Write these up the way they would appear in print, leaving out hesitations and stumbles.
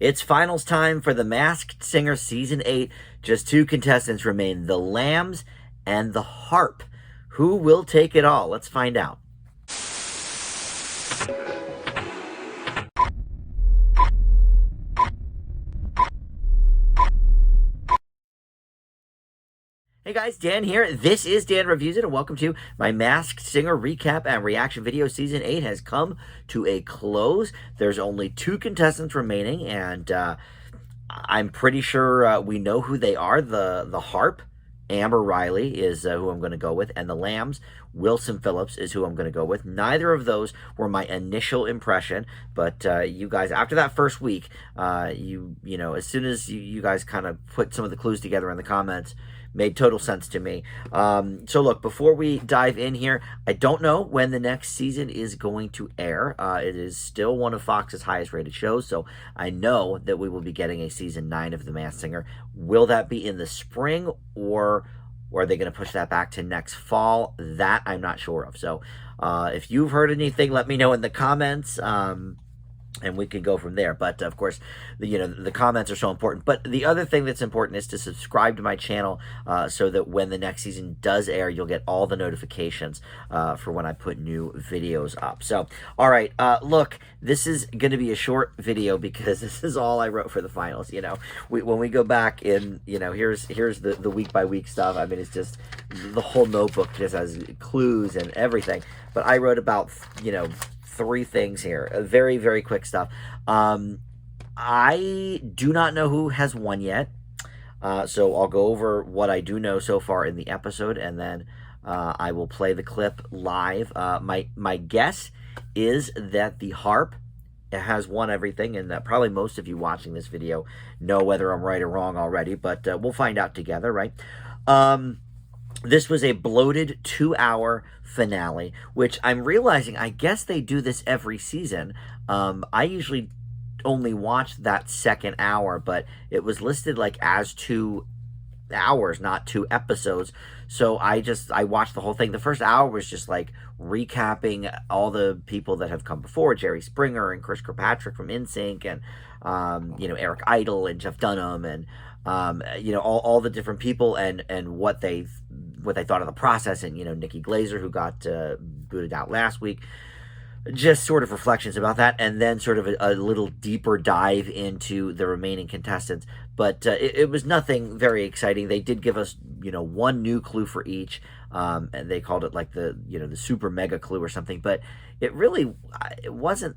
It's finals time for The Masked Singer Season 8. Just two contestants remain, the Lambs and the Harp. Who will take it all? Let's find out. Hey guys, Dan here. This is Dan Reviews It, and welcome to my Masked Singer recap and reaction video. Season 8 has come to a close. There's only two contestants remaining, and I'm pretty sure we know who they are. The Harp, Amber Riley, is who I'm going to go with, and the Lambs, Wilson Phillips, is who I'm going to go with. Neither of those were my initial impression, but you guys, after that first week, you know, as soon as you guys kind of put some of the clues together in the comments, made total sense to me. So look, before we dive in here, I don't know when the next season is going to air. It is still one of Fox's highest rated shows, so I know that we will be getting a season 9 of The Masked Singer. Will that be in the spring, or are they going to push that back to next fall? That I'm not sure of. So if you've heard anything, let me know in the comments. And we could go from there. But of course, the comments are so important. But the other thing that's important is to subscribe to my channel so that when the next season does air, you'll get all the notifications for when I put new videos up. So, all right, look, this is going to be a short video because this is all I wrote for the finals. When we go back in, here's the week by week stuff. I mean, it's just the whole notebook just has clues and everything. But I wrote about, three things here. Very, very quick stuff. I do not know who has won yet. So I'll go over what I do know so far in the episode, and then I will play the clip live. My guess is that the Harp has won everything, and probably most of you watching this video know whether I'm right or wrong already, but we'll find out together, right? This was a bloated 2-hour finale, which I'm realizing, I guess they do this every season. I usually only watch that second hour, but it was listed like as 2 hours, not 2 episodes. So I watched the whole thing. The first hour was just like recapping all the people that have come before, Jerry Springer and Chris Kirkpatrick from NSYNC, and Eric Idle and Jeff Dunham, and all the different people and what they thought of the process, and Nikki Glazer, who got booted out last week. Just sort of reflections about that, and then sort of a little deeper dive into the remaining contestants. But it was nothing very exciting. They did give us one new clue for each, and they called it like the super mega clue or something. But it wasn't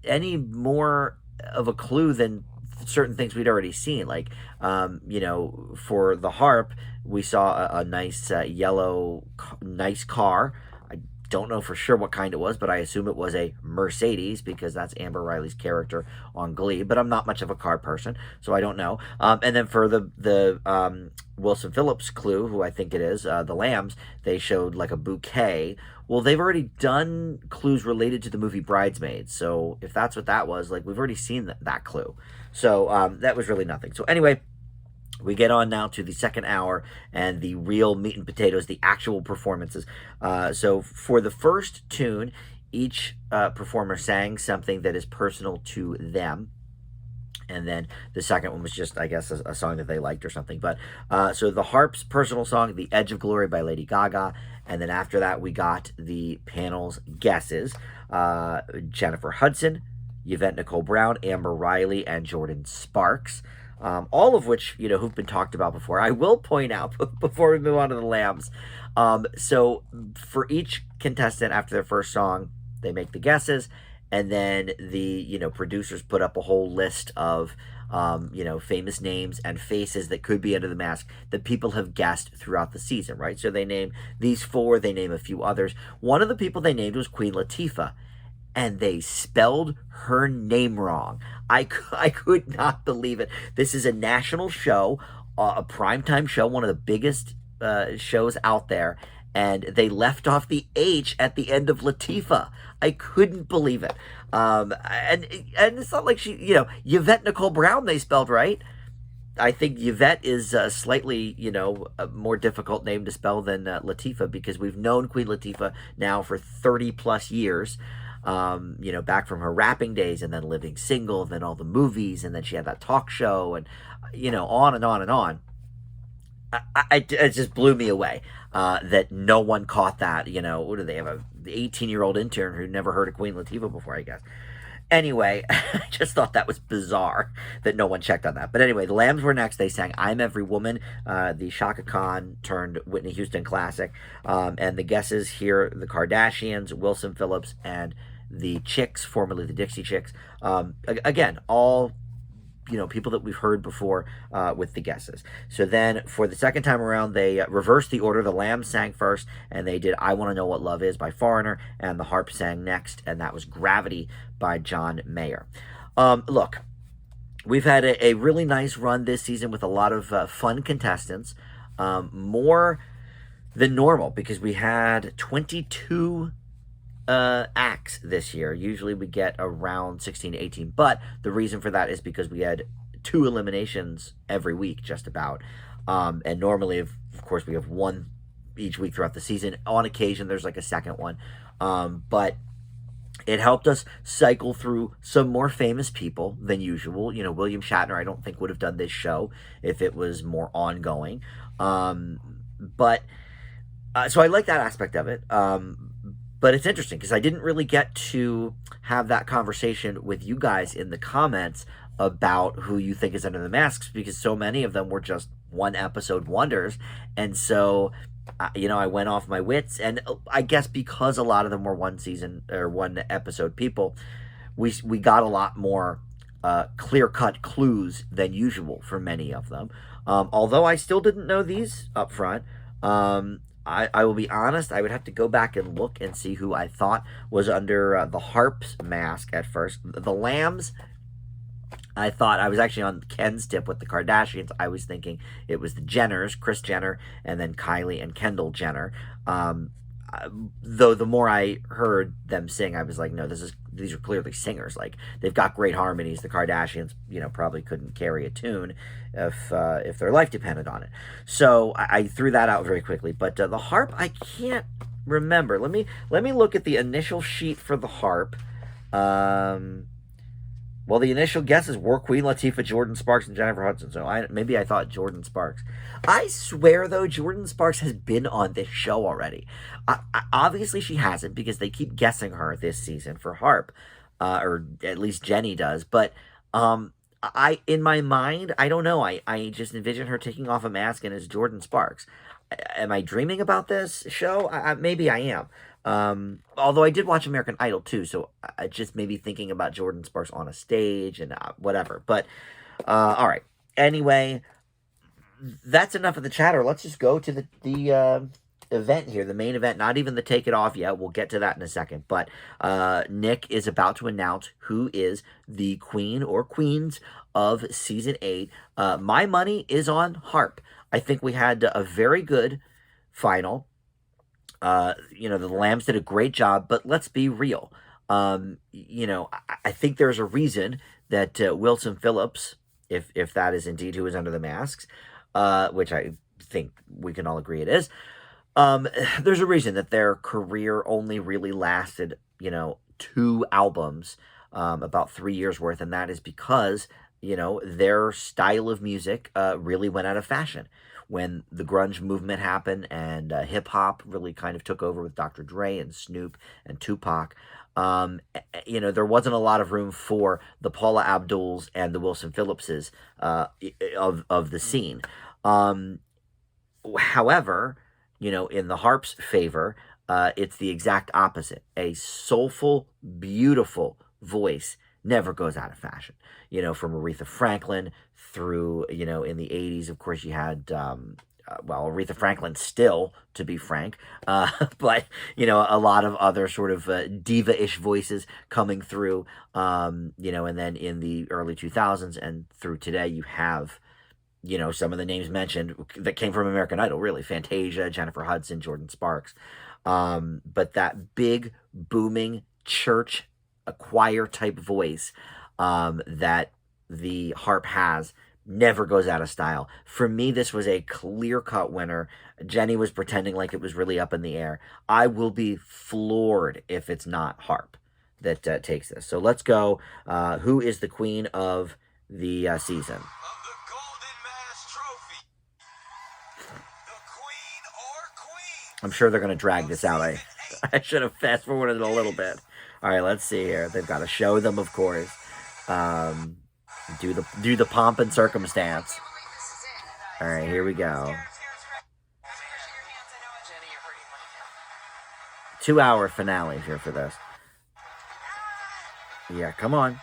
any more of a clue than certain things we'd already seen. Like for the Harp, we saw a nice yellow nice car. I don't know for sure what kind it was, but I assume it was a Mercedes because that's Amber Riley's character on Glee. But I'm not much of a car person, so I don't know. And then for the Wilson Phillips clue, who I think it is, the Lambs, they showed like a bouquet. Well, they've already done clues related to the movie Bridesmaids, so if that's what that was, like, we've already seen that clue. So that was really nothing. So anyway, we get on now to the second hour and the real meat and potatoes, the actual performances. So for the first tune, each performer sang something that is personal to them. And then the second one was just, I guess, a song that they liked or something. But so the Harp's personal song, The Edge of Glory by Lady Gaga. And then after that, we got the panel's guesses. Jennifer Hudson, Yvette Nicole Brown, Amber Riley, and Jordan Sparks. All of which, who've been talked about before. I will point out, before we move on to the Lambs, so for each contestant after their first song, they make the guesses, and then the, producers put up a whole list of, famous names and faces that could be under the mask that people have guessed throughout the season, right? So they name these 4, they name a few others. One of the people they named was Queen Latifah, and they spelled her name wrong. I could not believe it. This is a national show, a primetime show, one of the biggest shows out there, and they left off the H at the end of Latifah. I couldn't believe it. And it's not like she, Yvette Nicole Brown they spelled right. I think Yvette is slightly, a more difficult name to spell than Latifah, because we've known Queen Latifah now for 30 plus years. back from her rapping days, and then Living Single, and then all the movies, and then she had that talk show, and on and on and on. It just blew me away that no one caught that. What do they have? A 18-year-old intern who never heard of Queen Latifah before, I guess. Anyway, I just thought that was bizarre that no one checked on that. But anyway, the Lambs were next. They sang "I'm Every Woman," the Shaka Khan turned Whitney Houston classic. And the guesses here: the Kardashians, Wilson Phillips, and the Chicks, formerly the Dixie Chicks. Again, all people that we've heard before with the guesses. So then for the second time around, they reversed the order. The Lambs sang first, and they did "I Want to Know What Love Is" by Foreigner, and the Harp sang next, and that was "Gravity" by John Mayer. Look, we've had a really nice run this season with a lot of fun contestants, more than normal because we had 22 acts this year. Usually we get around 16 to 18, but the reason for that is because we had 2 eliminations every week, just about. And normally, of course, we have 1 each week throughout the season. On occasion, there's like a second one. But it helped us cycle through some more famous people than usual. William Shatner, I don't think would have done this show if it was more ongoing. But so I like that aspect of it. But it's interesting because I didn't really get to have that conversation with you guys in the comments about who you think is under the masks because so many of them were just 1-episode wonders. And so, I went off my wits. And I guess because a lot of them were 1-episode people, we got a lot more clear-cut clues than usual for many of them. Although I still didn't know these up front. I will be honest, I would have to go back and look and see who I thought was under the Harp's mask at first. The Lambs, I thought, I was actually on Ken's tip with the Kardashians. I was thinking it was the Jenners, Kris Jenner, and then Kylie and Kendall Jenner. Though the more I heard them sing, I was like, no, these are clearly singers. Like, they've got great harmonies. The Kardashians, probably couldn't carry a tune if their life depended on it. So I threw that out very quickly. But the Harp, I can't remember. Let me look at the initial sheet for the Harp. Well, the initial guesses were Queen Latifah, Jordan Sparks, and Jennifer Hudson. So maybe I thought Jordan Sparks. I swear, though, Jordan Sparks has been on this show already. Obviously, she hasn't because they keep guessing her this season for Harp, or at least Jenny does. But in my mind, I don't know. I just envision her taking off a mask and as Jordan Sparks. Am I dreaming about this show? Maybe I am. Although I did watch American Idol too, so I just maybe thinking about Jordan Sparks on a stage and whatever. But all right. Anyway, that's enough of the chatter. Let's just go to the event here, the main event. Not even the take it off yet. We'll get to that in a second. But Nick is about to announce who is the queen or queens of season 8. My money is on Harp. I think we had a very good final. The Lambs did a great job, but let's be real. I think there's a reason that Wilson Phillips, if that is indeed who is under the masks, which I think we can all agree it is, there's a reason that their career only really lasted, 2 albums, about 3 years worth, and that is because, their style of music really went out of fashion. When the grunge movement happened and hip-hop really kind of took over with Dr. Dre and Snoop and Tupac, there wasn't a lot of room for the Paula Abduls and the Wilson Phillipses of the scene. However, in the Harp's favor, it's the exact opposite. A soulful, beautiful voice never goes out of fashion. From Aretha Franklin through, in the 80s, of course, you had, Aretha Franklin still, to be frank, but, a lot of other sort of diva-ish voices coming through, and then in the early 2000s and through today, you have, some of the names mentioned that came from American Idol, really. Fantasia, Jennifer Hudson, Jordan Sparks. But that big, booming church, a choir type voice that the Harp has never goes out of style. For me, this was a clear-cut winner. Jenny was pretending like it was really up in the air. I will be floored if it's not Harp. that takes this. So let's go. Who is the queen of the season? I'm sure they're going to drag this out. I should have fast forwarded it a little bit. All right, let's see here. They've got to show them, of course. Do the pomp and circumstance. All right, here we go. 2-hour finale here for this. Yeah, come on.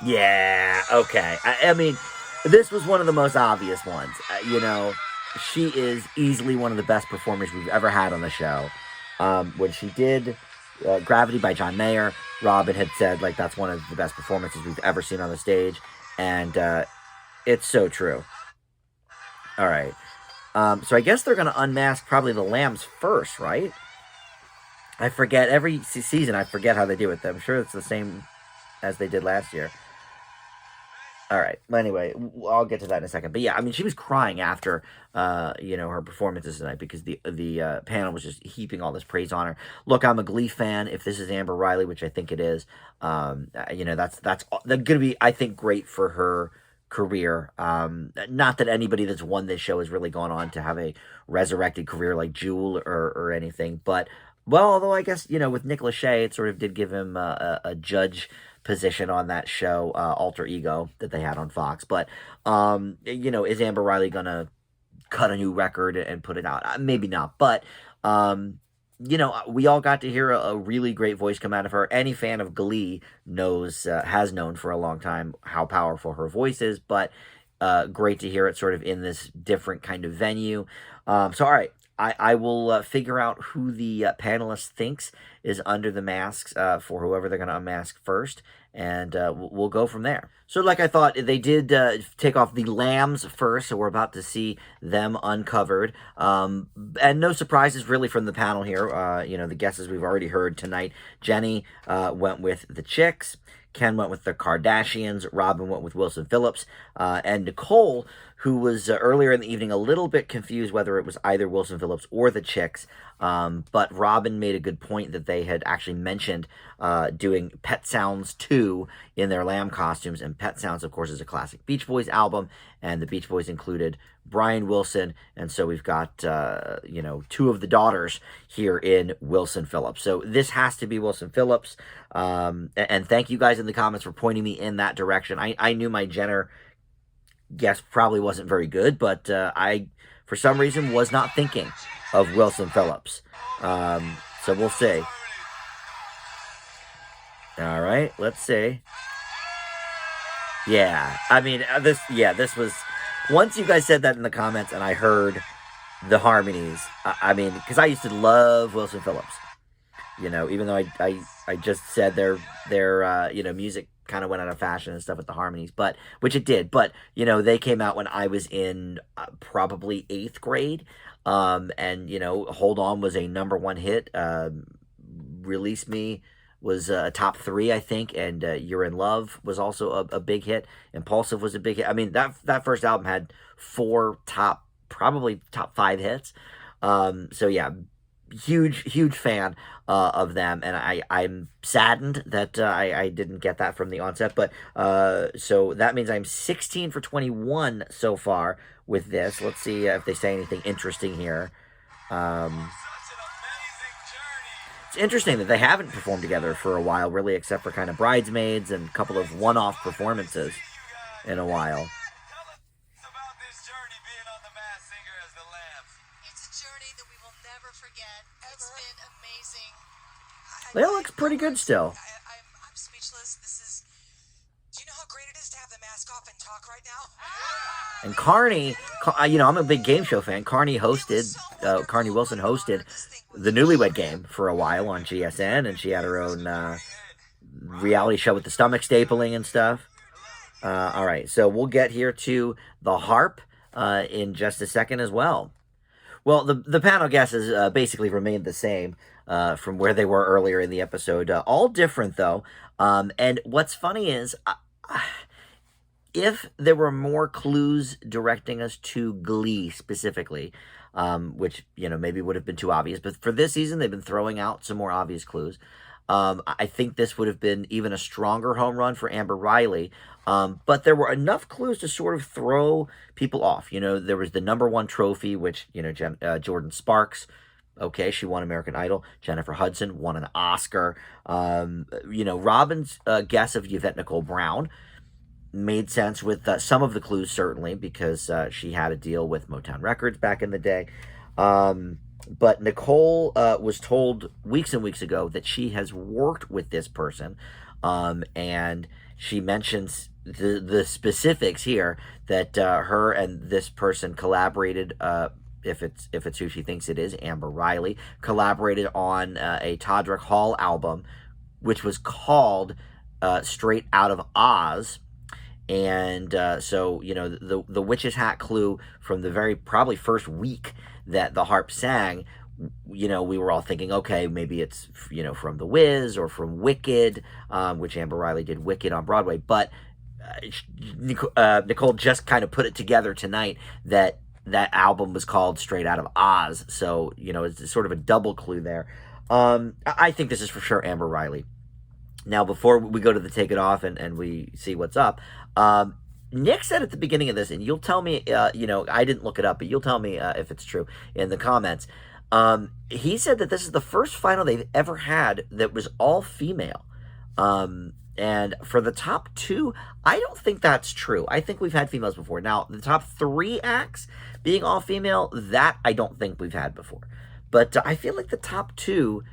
Yeah, okay. I mean, this was one of the most obvious ones. She is easily one of the best performers we've ever had on the show. When she did Gravity by John Mayer, Robin had said, like, that's one of the best performances we've ever seen on the stage. And it's so true. All right. So I guess they're going to unmask probably the Lambs first, right? I forget. Every season, I forget how they do it. I'm sure it's the same as they did last year. All right. Well, anyway, I'll get to that in a second. But yeah, I mean, she was crying after, her performances tonight because the panel was just heaping all this praise on her. Look, I'm a Glee fan. If this is Amber Riley, which I think it is, that's going to be, I think, great for her career. Not that anybody that's won this show has really gone on to have a resurrected career like Jewel or anything. But, well, although I guess, with Nick Lachey, it sort of did give him a judge position on that show, Alter Ego, that they had on Fox. But, is Amber Riley going to cut a new record and put it out? Maybe not. But, we all got to hear a really great voice come out of her. Any fan of Glee has known for a long time how powerful her voice is. But great to hear it sort of in this different kind of venue. All right. I will figure out who the panelist thinks is under the masks for whoever they're going to unmask first, and we'll go from there. So like I thought, they did take off the Lambs first, so we're about to see them uncovered. And no surprises really from the panel here. The guesses we've already heard tonight. Jenny went with the Chicks. Ken went with the Kardashians. Robin went with Wilson Phillips. And Nicole, who was earlier in the evening a little bit confused whether it was either Wilson Phillips or the Chicks. But Robin made a good point that they had actually mentioned doing Pet Sounds 2 in their lamb costumes. And Pet Sounds, of course, is a classic Beach Boys album. And the Beach Boys included Brian Wilson. And so we've got, two of the daughters here in Wilson Phillips. So this has to be Wilson Phillips. And thank you guys in the comments for pointing me in that direction. I knew my Jenner guess probably wasn't very good, but I, for some reason, was not thinking of Wilson Phillips. So we'll see. All right, let's see. Yeah, I mean, this was, once you guys said that in the comments and I heard the harmonies, I mean, because I used to love Wilson Phillips, even though I just said their music kind of went out of fashion and stuff with the harmonies, which it did, but they came out when I was in probably 8th grade, and Hold On was a #1 hit. Release Me was a top 3, I think, and You're in Love was also a big hit. Impulsive was a big hit. I mean, that first album had 4 probably top 5 hits. So yeah, huge fan of them, and I'm saddened that I didn't get that from the onset. But so that means I'm 16 for 21 so far with this. Let's see if they say anything interesting here. It's interesting that they haven't performed together for a while, really, except for kind of Bridesmaids and a couple of one-off performances in a while. It looks pretty good still. I'm speechless. Do you know how great it is to have the mask off and talk right now? And Carney, I'm a big game show fan. Carney Wilson hosted the Newlywed Game for a while on GSN, and she had her own reality show with the stomach stapling and stuff. All right, so we'll get here to the harp in just a second as well. Well, the panel guesses basically remained the same from where they were earlier in the episode. All different, though. And what's funny is, if there were more clues directing us to Glee specifically, which, maybe would have been too obvious. But for this season, they've been throwing out some more obvious clues. I think this would have been even a stronger home run for Amber Riley. But there were enough clues to sort of throw people off. There was the number one trophy, which, Jordan Sparks. Okay, she won American Idol. Jennifer Hudson won an Oscar. Robin's guess of Yvette Nicole Brown made sense with some of the clues, certainly, because she had a deal with Motown Records back in the day. But Nicole was told weeks and weeks ago that she has worked with this person, and she mentions the specifics here that her and this person collaborated. If it's who she thinks it is, Amber Riley collaborated on a Todrick Hall album, which was called "Straight Out of Oz." And so, the witch's hat clue from the very probably first week that the harp sang, we were all thinking, okay, maybe it's, from The Wiz or from Wicked, which Amber Riley did Wicked on Broadway. But Nicole just kind of put it together tonight that album was called Straight Out of Oz. So, it's sort of a double clue there. I think this is for sure Amber Riley. Now, before we go to the take it off and we see what's up, Nick said at the beginning of this, and you'll tell me, I didn't look it up, but you'll tell me if it's true in the comments. He said that this is the first final they've ever had that was all female. And for the top two, I don't think that's true. I think we've had females before. Now, the top three acts being all female, that I don't think we've had before. But I feel like the top two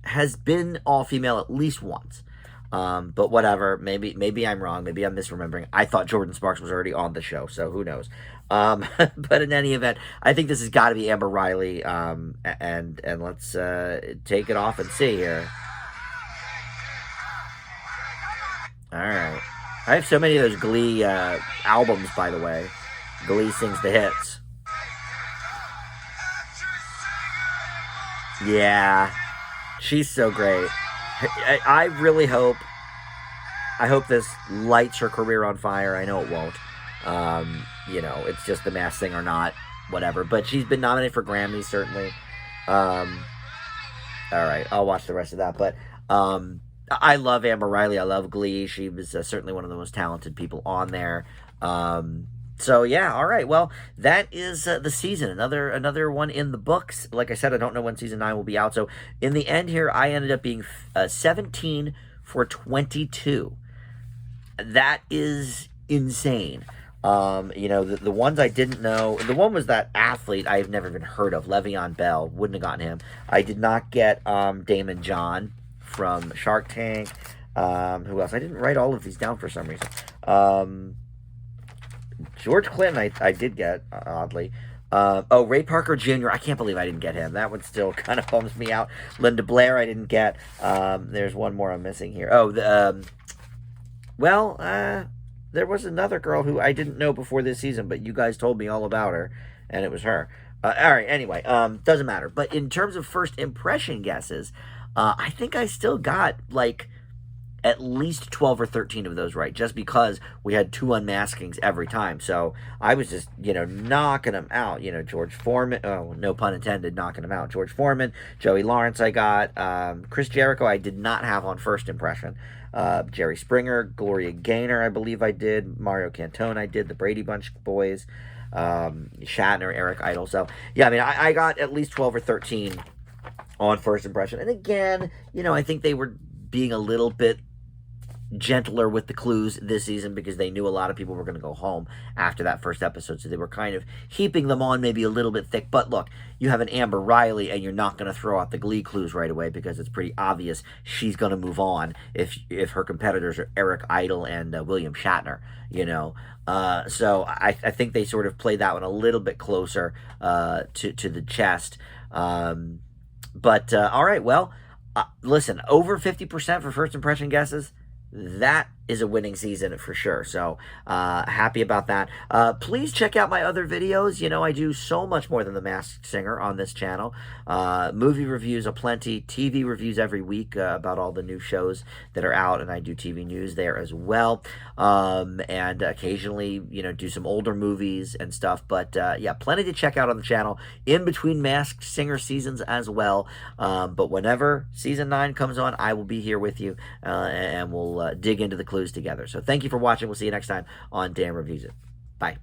has been all female at least once. But whatever, maybe I'm wrong. Maybe I'm misremembering. I thought Jordan Sparks was already on the show, so who knows? But in any event, I think this has got to be Amber Riley. And let's take it off and see here. All right. I have so many of those Glee albums, by the way. Glee sings the hits. Yeah, she's so great. I really hope this lights her career on fire. I know it won't. It's just The Masked Singer or not, whatever. But she's been nominated for Grammys, certainly. All right, I'll watch the rest of that. But I love Amber Riley. I love Glee. She was certainly one of the most talented people on there. So yeah, all right. Well, that is the season. Another one in the books. Like I said, I don't know when season 9 will be out. So in the end here, I ended up being 17 for 22. That is insane. The ones I didn't know. The one was that athlete I've never even heard of, Le'Veon Bell. Wouldn't have gotten him. I did not get Damon John from Shark Tank. Who else? I didn't write all of these down for some reason. George Clinton, I did get, oddly. Ray Parker Jr., I can't believe I didn't get him. That one still kind of bums me out. Linda Blair, I didn't get. There's one more I'm missing here. There was another girl who I didn't know before this season, but you guys told me all about her, and it was her. All right, anyway, doesn't matter. But in terms of first impression guesses, I think I still got, at least 12 or 13 of those right, just because we had 2 unmaskings every time. So I was just, knocking them out. George Foreman, no pun intended, knocking them out. George Foreman, Joey Lawrence I got. Chris Jericho I did not have on first impression. Jerry Springer, Gloria Gaynor I believe I did. Mario Cantone I did. The Brady Bunch boys. Shatner, Eric Idle. So, yeah, I got at least 12 or 13 on first impression. And again, I think they were being a little bit gentler with the clues this season because they knew a lot of people were going to go home after that first episode, so they were kind of heaping them on maybe a little bit thick. But look, you have an Amber Riley and you're not going to throw out the Glee clues right away because it's pretty obvious she's going to move on if her competitors are Eric Idle and William Shatner, so I think they sort of played that one a little bit closer to the chest. But all right, well, listen, over 50% for first impression guesses. That is a winning season for sure. So happy about that. Please check out my other videos. You know, I do so much more than The Masked Singer on this channel. Movie reviews aplenty, TV reviews every week about all the new shows that are out, and I do TV news there as well. And occasionally, you know, do some older movies and stuff. But yeah, plenty to check out on the channel in between Masked Singer seasons as well. But whenever season 9 comes on, I will be here with you, and we'll dig into the clues together. So thank you for watching. We'll see you next time on Dan Reviews It. Bye.